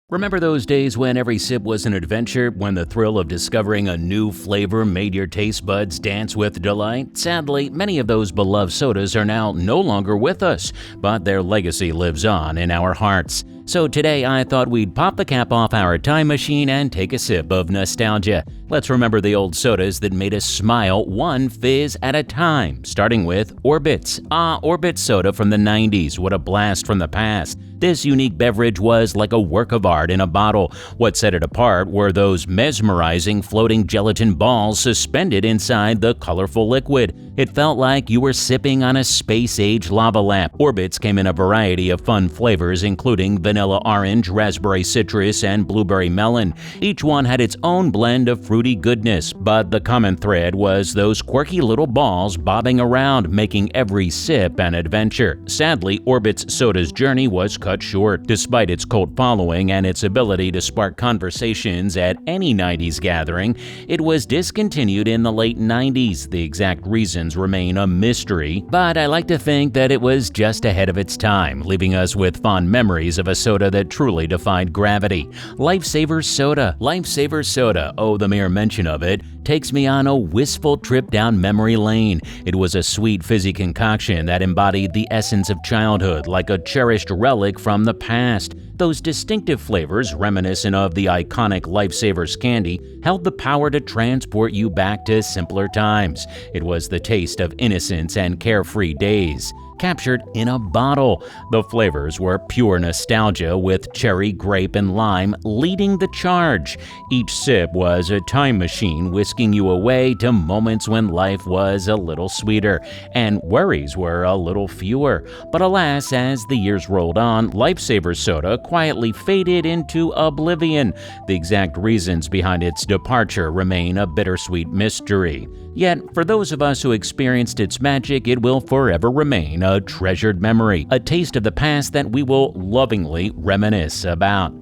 Remember those days when every sip was an adventure, when the thrill of discovering a new flavor made your taste buds dance with delight? Sadly, many of those beloved sodas are now no longer with us, but their legacy lives on in our hearts. So today I thought we'd pop the cap off our time machine and take a sip of nostalgia. Let's remember the old sodas that made us smile one fizz at a time, starting with Orbitz. Orbitz soda from the 90s, what a blast from the past. This unique beverage was like a work of art in a bottle. What set it apart were those mesmerizing floating gelatin balls suspended inside the colorful liquid. It felt like you were sipping on a space-age lava lamp. Orbitz came in a variety of fun flavors, including vanilla orange, raspberry citrus, and blueberry melon. Each one had its own blend of fruity goodness, but the common thread was those quirky little balls bobbing around, making every sip an adventure. Sadly, Orbitz soda's journey was cut short. Despite its cult following and its ability to spark conversations at any 90s gathering, it was discontinued in the late 90s. The exact reasons remain a mystery, but I like to think that it was just ahead of its time, leaving us with fond memories of a soda that truly defied gravity. Lifesaver Soda. Lifesaver Soda, oh, the mere mention of it takes me on a wistful trip down memory lane. It was a sweet, fizzy concoction that embodied the essence of childhood, like a cherished relic from the past. Those distinctive flavors, reminiscent of the iconic Lifesavers candy, held the power to transport you back to simpler times. It was the taste of innocence and carefree days, captured in a bottle. The flavors were pure nostalgia, with cherry, grape, and lime leading the charge. Each sip was a time machine whisking you away to moments when life was a little sweeter and worries were a little fewer. But alas, as the years rolled on, Lifesaver Soda quietly faded into oblivion. The exact reasons behind its departure remain a bittersweet mystery. Yet, for those of us who experienced its magic, it will forever remain a treasured memory, a taste of the past that we will lovingly reminisce about.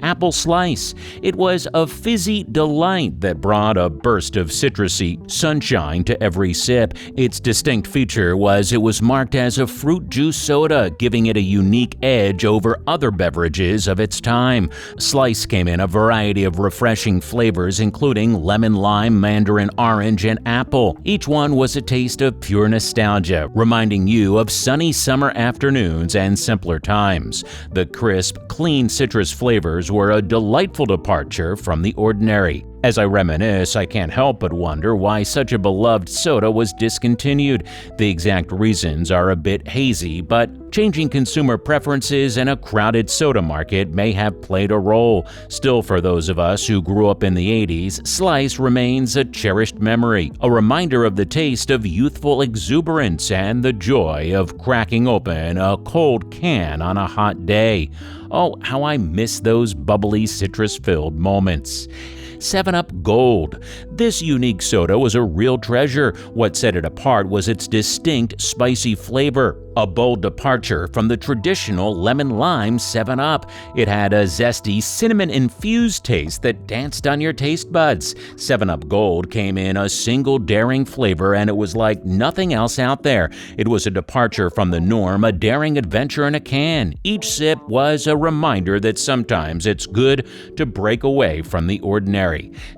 Apple Slice. It was a fizzy delight that brought a burst of citrusy sunshine to every sip. Its distinct feature was it was marked as a fruit juice soda, giving it a unique edge over other beverages of its time. Slice came in a variety of refreshing flavors, including lemon, lime, mandarin orange, and apple. Each one was a taste of pure nostalgia, reminding you of sunny summer afternoons and simpler times. The crisp, clean citrus flavors were a delightful departure from the ordinary. As I reminisce, I can't help but wonder why such a beloved soda was discontinued. The exact reasons are a bit hazy, but changing consumer preferences and a crowded soda market may have played a role. Still, for those of us who grew up in the 80s, Slice remains a cherished memory, a reminder of the taste of youthful exuberance and the joy of cracking open a cold can on a hot day. Oh, how I miss those bubbly, citrus-filled moments. 7-Up Gold. This unique soda was a real treasure. What set it apart was its distinct, spicy flavor, a bold departure from the traditional lemon-lime 7-Up. It had a zesty, cinnamon-infused taste that danced on your taste buds. 7-Up Gold came in a single daring flavor, and it was like nothing else out there. It was a departure from the norm, a daring adventure in a can. Each sip was a reminder that sometimes it's good to break away from the ordinary.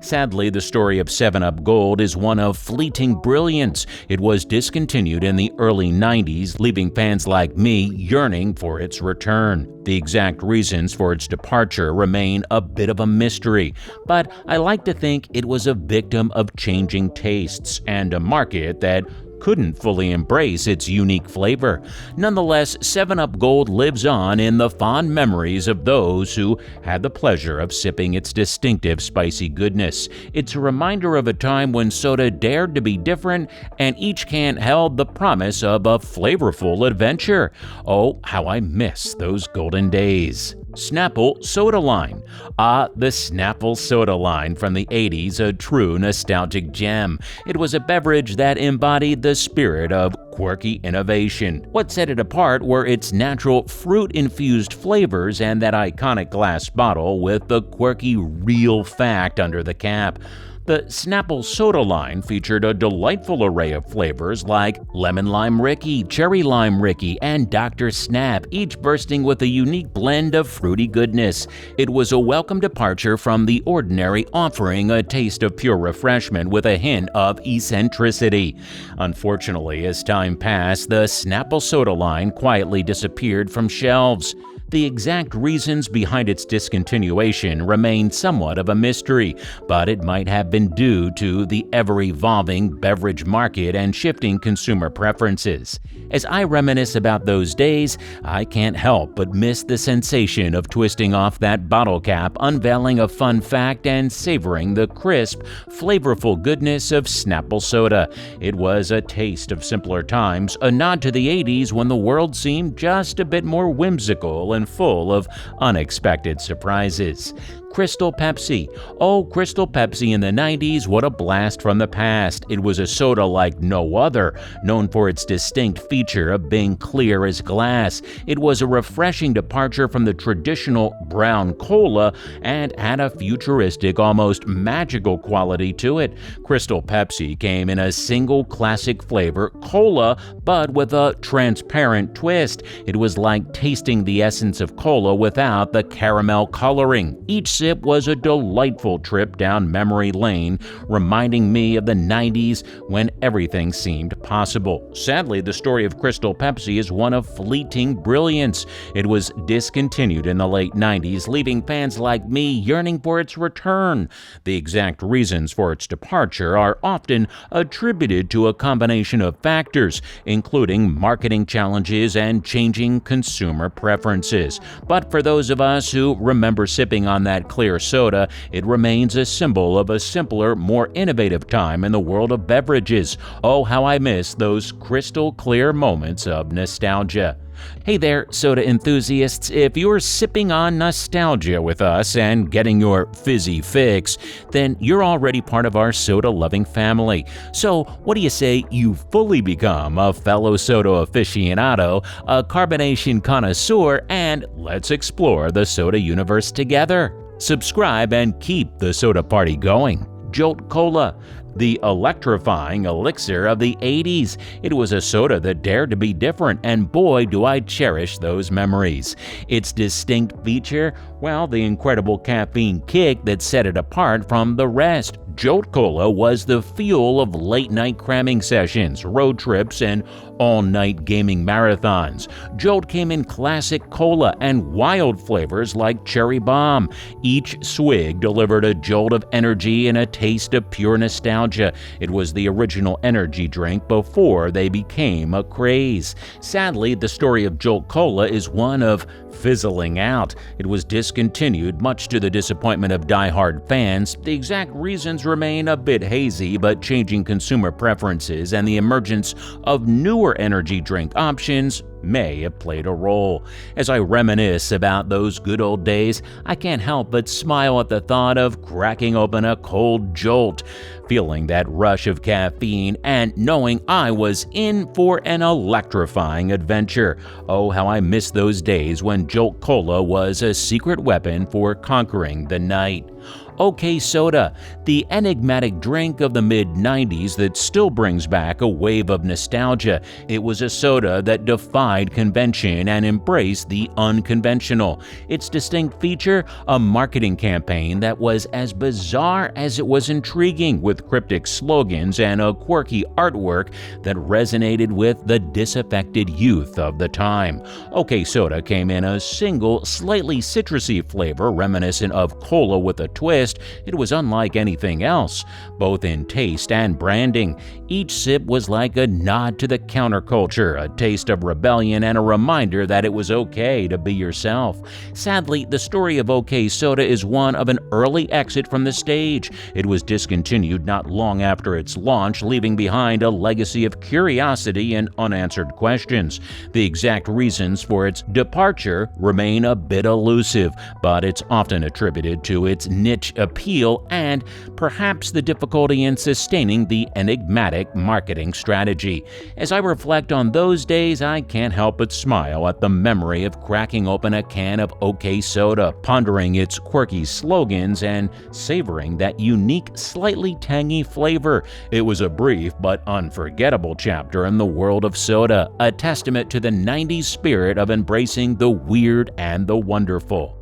Sadly, the story of 7-Up Gold is one of fleeting brilliance. It was discontinued in the early 90s, leaving fans like me yearning for its return. The exact reasons for its departure remain a bit of a mystery, but I like to think it was a victim of changing tastes and a market that couldn't fully embrace its unique flavor. Nonetheless, 7-Up Gold lives on in the fond memories of those who had the pleasure of sipping its distinctive spicy goodness. It's a reminder of a time when soda dared to be different, and each can held the promise of a flavorful adventure. Oh, how I miss those golden days. Snapple Soda Line. The Snapple Soda Line from the 80s, a true nostalgic gem. It was a beverage that embodied the spirit of quirky innovation. What set it apart were its natural fruit-infused flavors and that iconic glass bottle with the quirky real fact under the cap. The Snapple soda line featured a delightful array of flavors like Lemon Lime Ricky, Cherry Lime Ricky, and Dr. Snap, each bursting with a unique blend of fruity goodness. It was a welcome departure from the ordinary, offering a taste of pure refreshment with a hint of eccentricity. Unfortunately, as time passed, the Snapple soda line quietly disappeared from shelves. The exact reasons behind its discontinuation remain somewhat of a mystery, but it might have been due to the ever-evolving beverage market and shifting consumer preferences. As I reminisce about those days, I can't help but miss the sensation of twisting off that bottle cap, unveiling a fun fact, and savoring the crisp, flavorful goodness of Snapple soda. It was a taste of simpler times, a nod to the 80s when the world seemed just a bit more whimsical and full of unexpected surprises. Crystal Pepsi. Oh, Crystal Pepsi in the 90s, what a blast from the past. It was a soda like no other, known for its distinct feature of being clear as glass. It was a refreshing departure from the traditional brown cola and had a futuristic, almost magical quality to it. Crystal Pepsi came in a single classic flavor, cola, but with a transparent twist. It was like tasting the essence of cola without the caramel coloring. Each sip was a delightful trip down memory lane, reminding me of the 90s when everything seemed possible. Sadly, the story of Crystal Pepsi is one of fleeting brilliance. It was discontinued in the late 90s, leaving fans like me yearning for its return. The exact reasons for its departure are often attributed to a combination of factors, including marketing challenges and changing consumer preferences. But for those of us who remember sipping on that clear soda, it remains a symbol of a simpler, more innovative time in the world of beverages. Oh, how I miss those crystal clear moments of nostalgia. Hey there, soda enthusiasts. If you're sipping on nostalgia with us and getting your fizzy fix, then you're already part of our soda-loving family. So what do you say you fully become a fellow soda aficionado, a carbonation connoisseur, and let's explore the soda universe together? Subscribe and keep the soda party going. Jolt Cola, the electrifying elixir of the 80s. It was a soda that dared to be different, and boy, do I cherish those memories. Its distinct feature? Well, the incredible caffeine kick that set it apart from the rest. Jolt Cola was the fuel of late-night cramming sessions, road trips, and all-night gaming marathons. Jolt came in classic cola and wild flavors like Cherry Bomb. Each swig delivered a jolt of energy and a taste of pure nostalgia. It was the original energy drink before they became a craze. Sadly, the story of Jolt Cola is one of fizzling out. It was discontinued, much to the disappointment of die-hard fans. The exact reasons remain a bit hazy, but changing consumer preferences and the emergence of newer energy drink options may have played a role. As I reminisce about those good old days, I can't help but smile at the thought of cracking open a cold Jolt, feeling that rush of caffeine, and knowing I was in for an electrifying adventure. Oh, how I miss those days when Jolt Cola was a secret weapon for conquering the night. OK Soda, the enigmatic drink of the mid-90s that still brings back a wave of nostalgia. It was a soda that defied convention and embraced the unconventional. Its distinct feature? A marketing campaign that was as bizarre as it was intriguing, with cryptic slogans and a quirky artwork that resonated with the disaffected youth of the time. OK Soda came in a single, slightly citrusy flavor reminiscent of cola with a twist. It was unlike anything else, both in taste and branding. Each sip was like a nod to the counterculture, a taste of rebellion, and a reminder that it was okay to be yourself. Sadly, the story of OK Soda is one of an early exit from the stage. It was discontinued not long after its launch, leaving behind a legacy of curiosity and unanswered questions. The exact reasons for its departure remain a bit elusive, but it's often attributed to its niche appeal and perhaps the difficulty in sustaining the enigmatic marketing strategy. As I reflect on those days, I can't help but smile at the memory of cracking open a can of OK Soda, pondering its quirky slogans, and savoring that unique, slightly tangy flavor. It was a brief but unforgettable chapter in the world of soda, a testament to the 90s spirit of embracing the weird and the wonderful.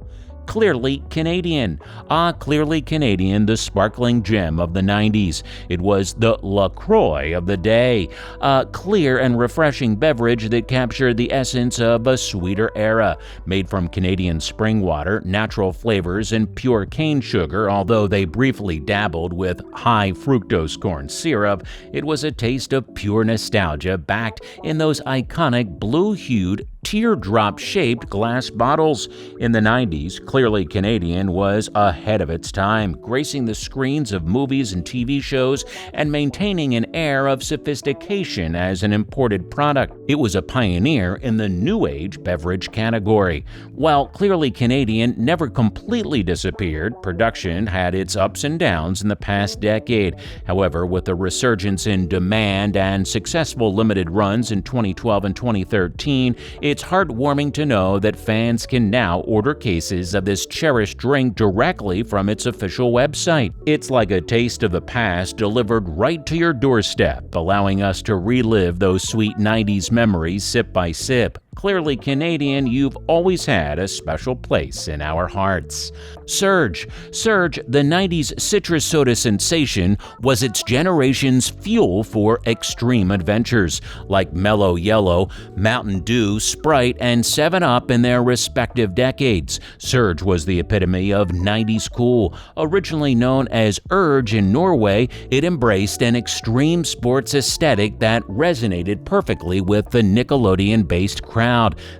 Clearly Canadian. Clearly Canadian, the sparkling gem of the 90s. It was the LaCroix of the day, a clear and refreshing beverage that captured the essence of a sweeter era. Made from Canadian spring water, natural flavors, and pure cane sugar, although they briefly dabbled with high fructose corn syrup, it was a taste of pure nostalgia backed in those iconic blue-hued, teardrop-shaped glass bottles. In the 90s, Clearly Canadian was ahead of its time, gracing the screens of movies and TV shows and maintaining an air of sophistication as an imported product. It was a pioneer in the new age beverage category. While Clearly Canadian never completely disappeared, production had its ups and downs in the past decade. However, with the resurgence in demand and successful limited runs in 2012 and 2013, it's heartwarming to know that fans can now order cases of this cherished drink directly from its official website. It's like a taste of the past delivered right to your doorstep, allowing us to relive those sweet 90s memories sip by sip. Clearly Canadian, you've always had a special place in our hearts. Surge, the 90s citrus soda sensation, was its generation's fuel for extreme adventures, like Mellow Yellow, Mountain Dew, Sprite, and 7-Up in their respective decades. Surge was the epitome of 90s cool. Originally known as Urge in Norway, it embraced an extreme sports aesthetic that resonated perfectly with the Nickelodeon-based crowd.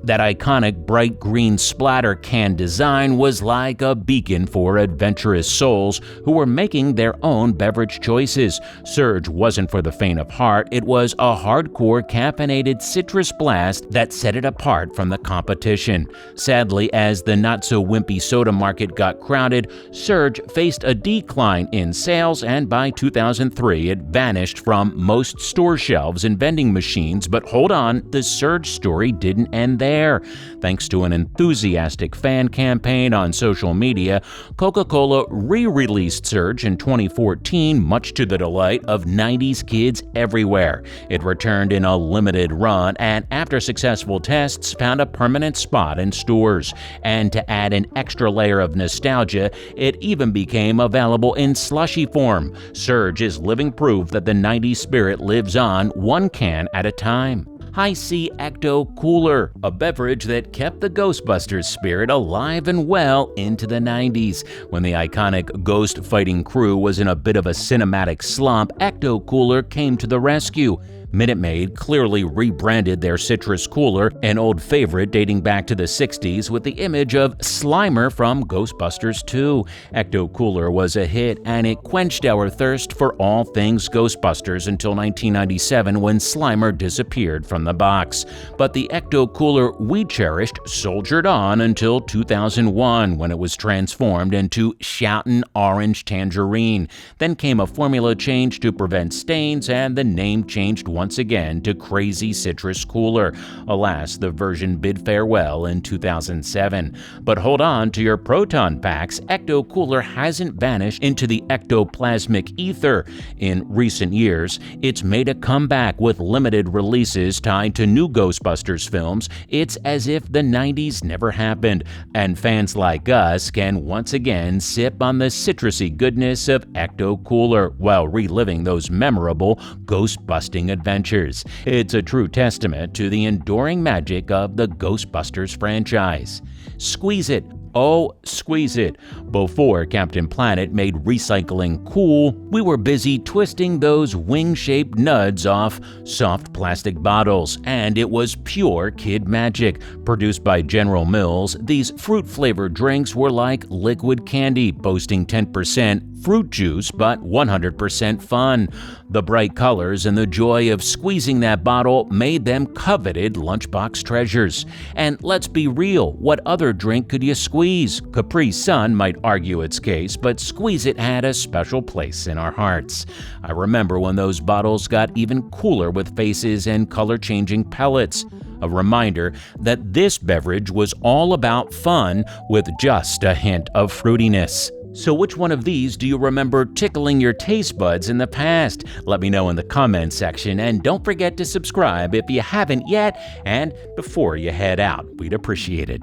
That iconic bright green splatter can design was like a beacon for adventurous souls who were making their own beverage choices. Surge wasn't for the faint of heart. It was a hardcore caffeinated citrus blast that set it apart from the competition. Sadly, as the not-so-wimpy soda market got crowded, Surge faced a decline in sales, and by 2003 it vanished from most store shelves and vending machines. But hold on, the Surge story didn't end there. Thanks to an enthusiastic fan campaign on social media, Coca-Cola re-released Surge in 2014, much to the delight of 90s kids everywhere. It returned in a limited run and, after successful tests, found a permanent spot in stores. And to add an extra layer of nostalgia, it even became available in slushy form. Surge is living proof that the 90s spirit lives on, one can at a time. High-C Ecto Cooler, a beverage that kept the Ghostbusters spirit alive and well into the 90s. When the iconic ghost-fighting crew was in a bit of a cinematic slump, Ecto Cooler came to the rescue. Minute Maid clearly rebranded their citrus cooler, an old favorite dating back to the 60s, with the image of Slimer from Ghostbusters 2. Ecto Cooler was a hit, and it quenched our thirst for all things Ghostbusters until 1997, when Slimer disappeared from the box. But the Ecto Cooler we cherished soldiered on until 2001, when it was transformed into Shoutin' Orange Tangerine. Then came a formula change to prevent stains, and the name changed once again to Crazy Citrus Cooler. Alas, the version bid farewell in 2007. But hold on to your proton packs. Ecto Cooler hasn't vanished into the ectoplasmic ether. In recent years, it's made a comeback with limited releases tied to new Ghostbusters films. It's as if the 90s never happened, and fans like us can once again sip on the citrusy goodness of Ecto Cooler while reliving those memorable ghost-busting adventures. It's a true testament to the enduring magic of the Ghostbusters franchise. Squeeze it. Oh, squeeze it. Before Captain Planet made recycling cool, we were busy twisting those wing-shaped nuds off soft plastic bottles, and it was pure kid magic. Produced by General Mills, these fruit-flavored drinks were like liquid candy, boasting 10% fruit juice, but 100% fun. The bright colors and the joy of squeezing that bottle made them coveted lunchbox treasures. And let's be real, what other drink could you squeeze? Capri Sun might argue its case, but Squeeze It had a special place in our hearts. I remember when those bottles got even cooler with faces and color-changing pellets. A reminder that this beverage was all about fun with just a hint of fruitiness. So which one of these do you remember tickling your taste buds in the past? Let me know in the comments section, and don't forget to subscribe if you haven't yet, and before you head out, we'd appreciate it.